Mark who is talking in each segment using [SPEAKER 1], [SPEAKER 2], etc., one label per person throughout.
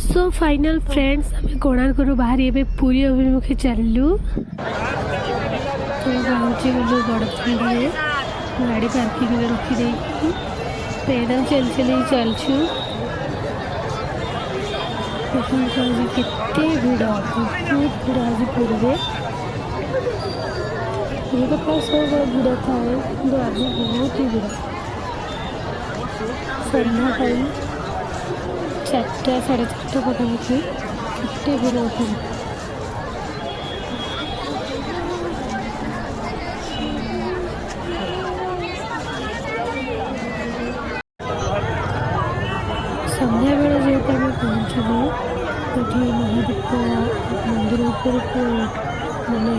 [SPEAKER 1] So final friends आम कोणार्क बाहरी ए पुरी अभिमुखे चलू तो पहुँची गलु बड़फिंडे गाड़ी पार्किंग में रखीदे पैदल चल चल चलछु केते भिड़ बहुत भिड़ आज पुरी ये तो प्राय सब भिड़ थाए कि आज बहुत ही भिड़ संध्या टाइम 4टा 4:30 पाखापाखि केते भिड़ होती संध्या बेला जेहेतु आम पहुँचलु ये महादीप मंदिर उपरक मैंने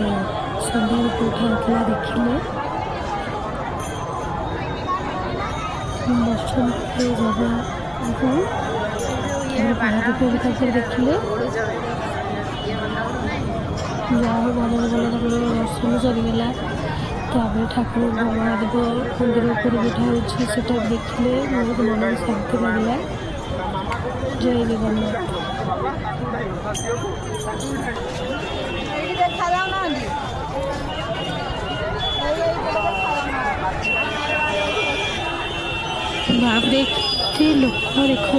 [SPEAKER 1] संध्या उठा देखिले दर्शन जगह को महादीप देखिले जहाँ भल भल दर्शन सरीगला तापर ठाकुर महादीप मंदिर उपर उठा होता देखिले बहुत मन शांति लगला। जय जगन्नाथ। बापरे के लोक देखु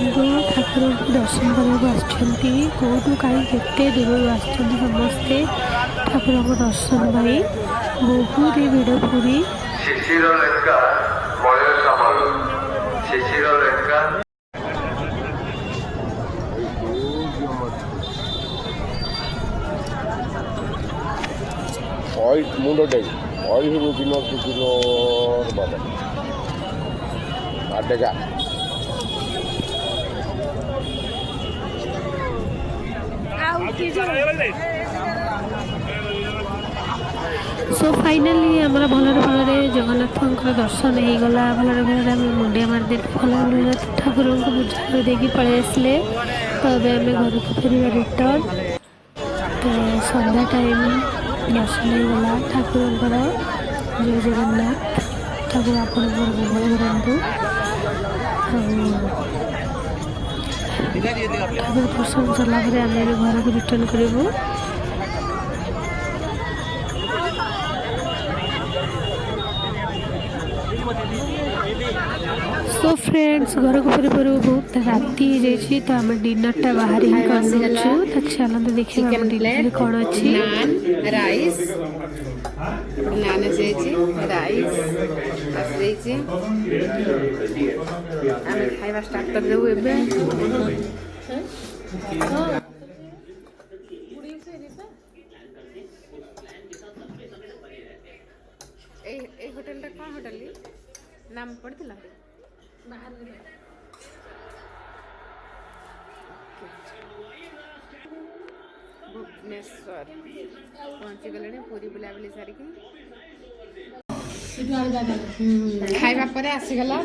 [SPEAKER 1] ठाकुर दर्शन करने कौटू कहीं केते दूर आसते समस्ते ठाकुर को दर्शन पाई बहुत ही भिड़ पूरी
[SPEAKER 2] मुंडो डेग किलो बाबा आटेगा
[SPEAKER 1] सो फाइनाली आमर भलरे भलरे जगन्नाथ दर्शन हो गला भलरे भलरे मुंडिया मारदे भल ठाकुर को पूजा देखी पलि आसले तो अब आम घर को फेर रिटर्न तो संध्या टाइम दर्शन हो गला ठाकुर जय जगन्नाथ ठाकुर आपण मंगल करूँ ठाकुर दर्शन सरला आम घर को रिटर्न करूँ। सो फ्रेंड्स घर को फेर बहुत राति हो तो आम डिनर बाहर ही कर तो चलते देखिए डिनर कौन अच्छी
[SPEAKER 3] राइस नान राइस आम खाଇବା स्टार्ट कर देबु एबे ए होटल टा कौन होटल नाम पड़ता बाहर भुवनेश्वर पहुँची गले पूरी बुलाबुली सारिकी खाइबा परे आसीगला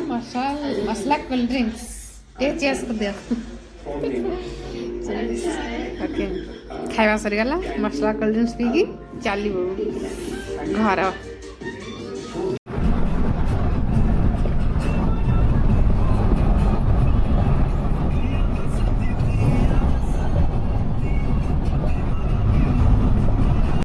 [SPEAKER 3] मसला कोल्ड ड्रिंक्स चेस कर दिया ओके खाइबा सरीगला मसला कोल्ड ड्रिंक्स पीकी चली घर